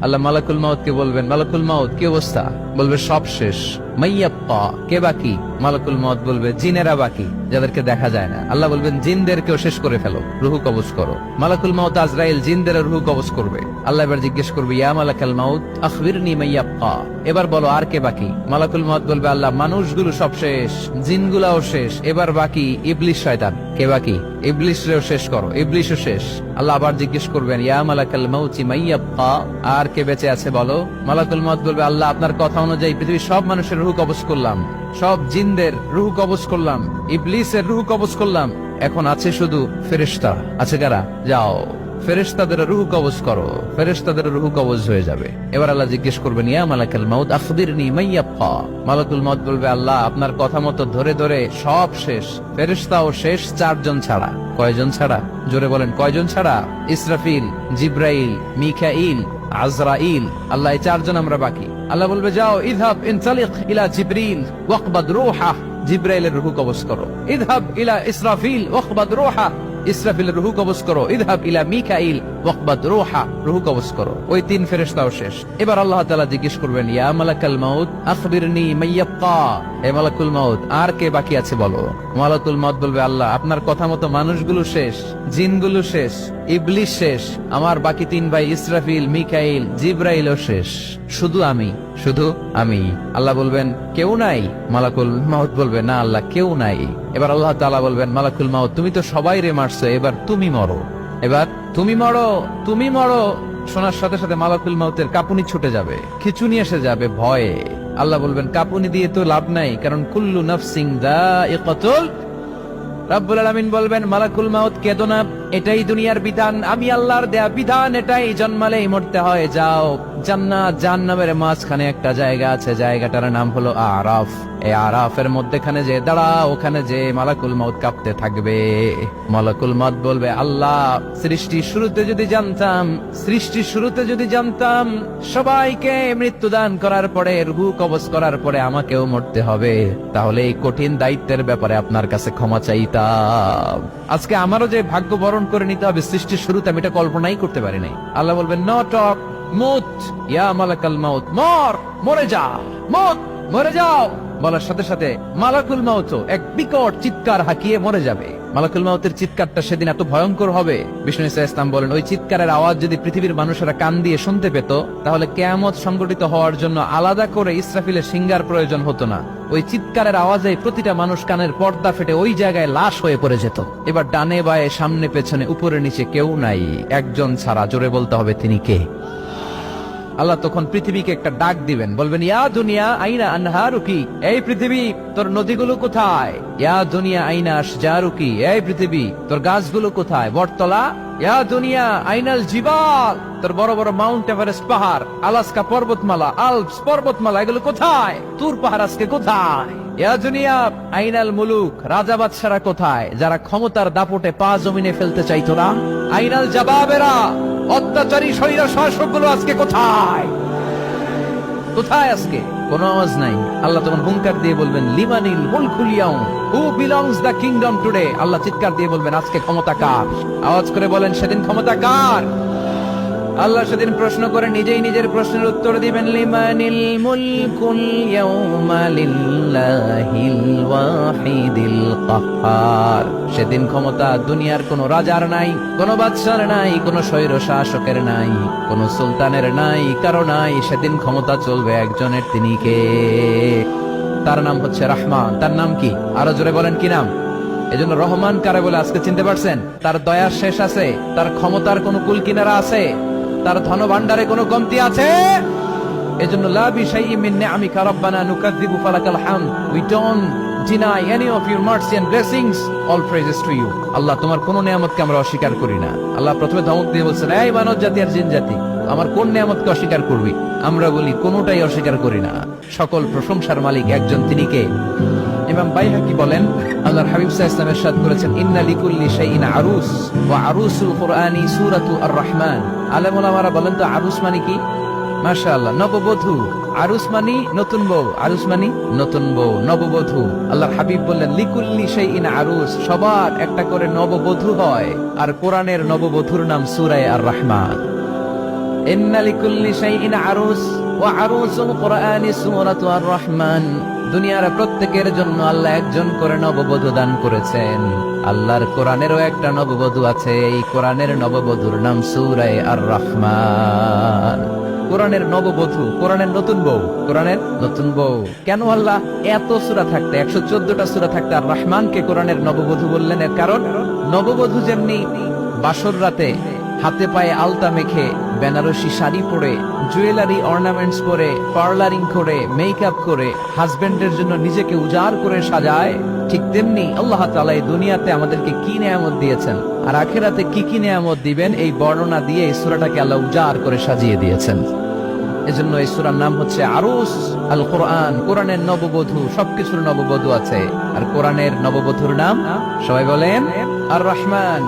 আল্লাহ মালাকুল মাউত কে বলবেন, মালাকুল মাউত কি অবস্থা? বলবে সব শেষ। মাইয়াব্বা, কে বাকি? মালাকুল মাউত বলবে জিনেরা বাকি, যাদেরকে দেখা যায় না। আল্লাহ বলবেন জিনদেরকেও শেষ করে ফেলো, রুহু কবজ করো। মালাকুল মাউত আজরাইল জিনদের রুহু কবজ করবে। আল্লাহ এবার জিজ্ঞেস করবে, ইয়া মালাকাল মাউত আখবিরনি মাইয়াব্বা, এবার বলো আর কে বাকি? মালাকুল মাউত বলবে, আল্লাহ মানুষগুলো সব শেষ, জিনগুলাও শেষ, এবার বাকি ইবলিস শয়তান। কে বাকি? ইবলিসরেও শেষ করো, ইবলিসও শেষ। আল্লাহ আবার জিজ্ঞেস করবেন, ইয়া মালাকাল মাউতি মাইয়াব্বা, আর কে বেঁচে আছে বলো? মালাকুল মাউত বলবে, আল্লাহ আপনার কথা অনুযায়ী পৃথিবীর সব মানুষের রুহু কবজ করলাম, সব জিনদের রুহু কবজ করলাম, ইবলিসের রুহু কবজ করলাম, এখন আছে শুধু ফেরেশতা। আছে কারা? যাও ফেরেশতাদের রুহু কবজ করো। ফেরেশতাদের রুহু কবজ হয়ে যাবে। এবার আল্লাহ জিজ্ঞেস করবেন, ইয়া মালাকাল মাউত আখবিরনি মাইয়াব্বা। মালাকুল মাউত বলবে, আল্লাহ আপনার কথা মতো ধরে ধরে সব শেষ, ফেরেশতাও শেষ, 4 জন ছাড়া। কয়জন ছাড়া? জোরে বলেন, কয়জন ছাড়া? ইসরাফিল, জিব্রাইল, মিকাইল, আজরাইল। আল্লাহ এই 4 জন আমরা বাকি। আল্লাহ বলবে, যাও ইযহাব ইনতালিক ইলা জিবরিল ওয়াকবাদ রূহা, জিব্রাইলের রুহু কবজ করো। ইযহাব ইলা ইসরাফিল ওয়াকবাদ রূহা, ইসরাফিলের রুহু কবজ করো। ইযহাব ইলা মিকাইল ওয়াকবাদ রূহা, রুহু কবজ করো। ওই 3 ফেরেশতাও শেষ। এবার আল্লাহ তাআলা জিজ্ঞেস করবেন, ইয়া মালাকাল মাউত আখবিরনি মাইয়াব্বা, হে মালাকুল মাউত আর কে বাকি আছে বলো? মালাকুল মাউত বলবে, আল্লাহ আপনার কথা মতো মানুষগুলো শেষ, জিনগুলো শেষ, ইবলিস শেষ, আমার বাকি 3 ভাই ইসরাফিল, মিকাইল, জিব্রাইলও শেষ, শুধু আমি, শুধু আমি। আল্লাহ বলবেন, কেউ নাই? মালাকুল মাউত বলবে, না আল্লাহ কেউ নাই। এবার আল্লাহ তাআলা বলবেন, মালাকুল মাউত তুমি তো সবাই রে মারছো, এবার তুমি মরো, এবার তুমি মরো, তুমি মরো। শোনার সাথে সাথে মালাকুল মাউতের কাঁপুনি ছুটে যাবে, খিঁচুনি এসে যাবে ভয়ে। আল্লাহ বলবেন, কাঁপুনি দিয়ে তো লাভ নাই, কারণ কুল্লু নাফসিন যায়িকাতুল। রব্বুল আলামিন বলবেন, মালাকুল মাউত কেঁদো না, এটাই দুনিয়ার বিধান, আমি আল্লাহর দেয়া বিধান, এটাই জন্মালেই মরতে হয়। যাও জান্নাত জাহান্নামের মাঝখানে একটা জায়গা আছে, জায়গাটার নাম হলো আরাফ। এই আরাফের মধ্যখানে যে দাঁড়াও, ওখানে যে মালাকুল মাউত কাঁপতে থাকবে। মালাকুল মাউত বলবে, আল্লাহ সৃষ্টির শুরুতে যদি জানতাম, সৃষ্টির শুরুতে যদি জানতাম সবাইকে মৃত্যুদান করার পরে, রুহু কবজ করার পরে আমাকেও মরতে হবে, তাহলে এই কঠিন দায়িত্বের ব্যাপারে আপনার কাছে ক্ষমা চাইতাম। আজকে আমারও যে ভাগ্য বরণ করে নিতে হবে সৃষ্টির শুরুতে, আমি এটা কল্পনাই করতে পারি নাই। আল্লাহ বলবেন, নো টক, মুত ইয়া মালাকাল মাউত, মর, মরে যা, মুত, মরে যাও। বলার সাথে সাথে মালাকুল মাউত এক বিকট চিৎকার হাঁকিয়ে মরে যাবে। মালাকুল মাউতের চিৎকারটা সেদিন এত ভয়ঙ্কর হবে, বিষ্ণু ইসা ইসলাম বলেন, ওই চিৎকারের আওয়াজ যদি পৃথিবীর মানুষেরা কান দিয়ে শুনতে পেত, তাহলে কিয়ামত সংগঠিত হওয়ার জন্য আলাদা করে ইসরাফিলের সিঙ্গার প্রয়োজন হতো না। ওই চিৎকারের আওয়াজে প্রতিটা মানুষ কানের পর্দা ফেটে ওই জায়গায় লাশ হয়ে পড়ে যেত। এবার ডানে বায়ে সামনে পেছনে উপরে নিচে কেউ নাই, একজন ছাড়া। জোরে বলতে হবে, তিনি কে? আল্লাহ তখন পৃথিবীকে একটা ডাক দিবেন, বলবেন, ইয়া দুনিয়া আইনা আনহারুকি, এই পৃথিবী তোর নদীগুলো কোথায়? ইয়া দুনিয়া আইনা আশজারুকি, এই পৃথিবী তোর গাছগুলো কোথায়? বটতলা। ইয়া দুনিয়া আইনাল জিবাল, তোর বড় বড় মাউন্ট এভারেস্ট পাহাড়, আলাস্কা পর্বতমালা, আলপস পর্বতমালা, এগুলো কোথায়? তুর পাহাড় আজকে কোথায়? ইয়া দুনিয়া আইনাল মুলুক, রাজা বাদশারা কোথায়, যারা ক্ষমতার দাপটে পা জমিনে ফেলতে চাইতো না? আইনাল জাবাবেরা, অত্যাচারী স্বৈর শাসকগুলো আজকে কোথায়? কোথায় আজকে? কোন আওয়াজ নাই। আল্লাহ তখন হুঙ্কার দিয়ে বলবেন, লিমানিল মুলকুল ইয়াউম, who belongs the kingdom today. Allah চিৎকার দিয়ে বলবেন, আজকে ক্ষমতা কার? আওয়াজ করে বলেন, সেদিন ক্ষমতা কার? আল্লাহ সেদিন প্রশ্ন করে নিজেই নিজের প্রশ্নের উত্তর দিবেন, লিমানিল মুলকুল ইয়াউমা লিল্লাহিল ওয়াহিদিল কাহ্হার। সেদিন ক্ষমতা দুনিয়ার কোন রাজার নাই, কোন বাদশার নাই, কোন স্বৈর শাসকের নাই, কোন সুলতানের নাই, কারো নাই। সেদিন ক্ষমতা চলবে একজনের, তিনি কে? তার নাম হচ্ছে রহমান। তার নাম কি? আরো জোরে বলেন, কি নাম? এজন্য রহমান কারে বলে আজকে চিনতে পারছেন? তার দয়ার শেষ আছে? তার ক্ষমতার কোন কুল কিনারা আছে? তার ধন ভান্ডারে কোনো কমতি আছে? এজন্য লা বিশাইইন মিন নিআমিকা রাব্বানা নুকাযযিবু ফালাকাল হামদ, we don't deny any of your mercy and blessings, all praises to you। আল্লাহ তোমার কোন নিয়ামতকে আমরা অস্বীকার করি না। আল্লাহ প্রথমে ধমক দিয়ে বলছেন, এই মানব জাতি আর জিন জাতি, আমার কোন নিয়ামতকে অস্বীকার করবি? আমরা বলি কোনটাই অস্বীকার করি না। সকল প্রশংসার মালিক একজন, তিনি কে? ইমাম বাইহাকি বলেন, আল্লাহর হাবিব সাল্লাল্লাহু আলাইহি ওয়াসাল্লাম ইরশাদ করেছেন, ইন্না লিকুল্লি শাইইন আরুস ওয়া আরুসুল কুরআনি সূরাতু আর-রাহমান। আলেম ওলামারা বলেন তো আরুস মানে কি? মাশাআল্লাহ, নববধূ। আরুস মানি নতুন বউ, আরুস মানি নতুন বউ, নববধূ। আল্লাহর হাবিব বললেন, লিকুল্লি শাইইন আরুস, সবার একটা করে নববধূ হয়। আর কোরআনের নববধূর নাম সূরা আর-রাহমান। ইন্না লিকুল্লি শাইইন আরুস ওয়া আরুসুল কুরআনি সূরাতু আর রহমান। দুনিয়ার প্রত্যেকের জন্য আল্লাহ একজন করে নববধূ দান করেছেন। আল্লাহর কোরআনেরও একটা নববধূ আছে, এই কোরআনের নববধূর নাম সূরা আর রহমান। কোরআনের নববধূ, কোরআনের নতুন বউ, কোরআনের নতুন বউ। কেন আল্লাহ এত সূরা থাকতে, 114টা সূরা থাকতে আর রহমানকে কোরআনের নববধূ বললেন? এর কারণ নববধূ যেমনি বাসর রাতে হাতে পায়ে আলতা মেখে, বেনারসি শাড়ি পরে, জুয়েলারি অর্নামেন্টস পরে, পার্লারিং করে, মেকআপ করে হাজবেন্ডের জন্য নিজেকে উজাড় করে সাজায়, ঠিক তেমনি আল্লাহ তাআলা এই দুনিয়াতে আমাদেরকে কি নিয়ামত দিয়েছেন আর আখিরাতে কি কি নিয়ামত দিবেন, এই বর্ণনা দিয়ে এই সূরাটাকে আল্লাহ উজাড় করে সাজিয়ে দিয়েছেন। এজন্য এই সূরার নাম হচ্ছে আরুস আল কোরআন। কোরআনের নববধূ, সবকিছুর নববধূ আছে। আর কোরআনের নববধূর নাম সবাই বলেন আর রহমান।